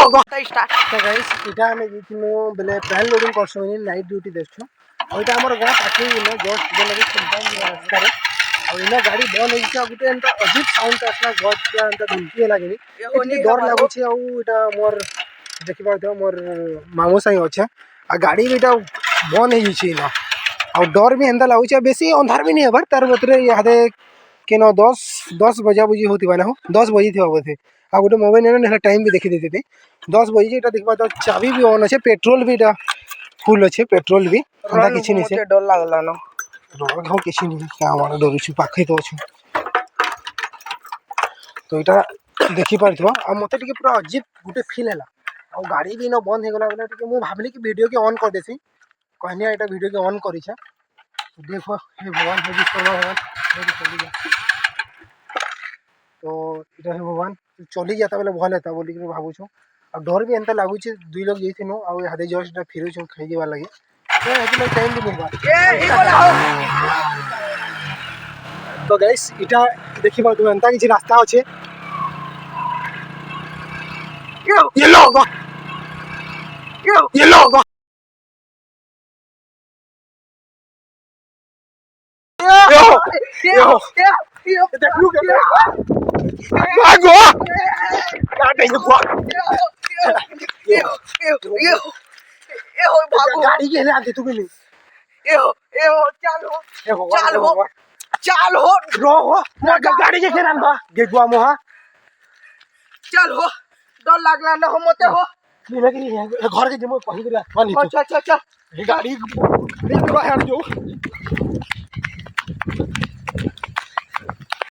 तो गाइस इटा हमें जितनो बेले pan loading करसो night duty देखछो Oita हमर गां पाखे न जस्ट जे लगे सुनतान रास्ता रे और इना गाड़ी बंद होई छ गुटे एंता अजीब साउंड आसला गच के एंता धमकी लागेनी एटी डर लागु छ औ इटा मोर देखि पाथो मोर मामू साई अछि आ गाड़ी बिटा बंद होई छी ना और डर भी एंता लागु छ बेसी अंधार भी नहीं हबर तार बतरे यादे केनो 10 बजा बुझी होती बना हो 10 बजी थी बोथे आ गोटे मोबाइल ने टाइम भी देखि देते 10 बजे एटा देखबा तो चाबी भी ऑन अछि पेट्रोल भी एटा फुल अछि पेट्रोल भी अंदा किछि नहीं से डर लागला न डर घाव किछि नहीं का माने डर छु पाखे तो छु तो एटा देखि परथबो आ मते टिके पूरा अजीब गुटे फील हैला और गाड़ी भी न बंद हे गला बला टिके मु भाबली कि वीडियो के ऑन कर देसी कहनिया एटा वीडियो के ऑन करी छ देखो हे भगवान हे विश्वकर्मा भगवान चली जा तो इटा हे भगवान चली जाता बेले भल हेता बोली कि भाबु छु और डर भी एंता लागु छ दुई लोग जइथिनो आ हादे जस्ट फिरु छु खाइ जेबा लागि तो हेतु टाइम भी नहीं तो गाइस इटा देखिबा तू एंता किछि रास्ता अछि ये लोग यो देखलू के भागो काटे ये भागो गाड़ी के ले आते तू भी चल हो रो हो गाड़ी के खेरान बा गेगुआ मोहा चल हो डर लागला न हो मते हो घर के जमो कहि दिला मानी अच्छा गाड़ी पूरा हट जो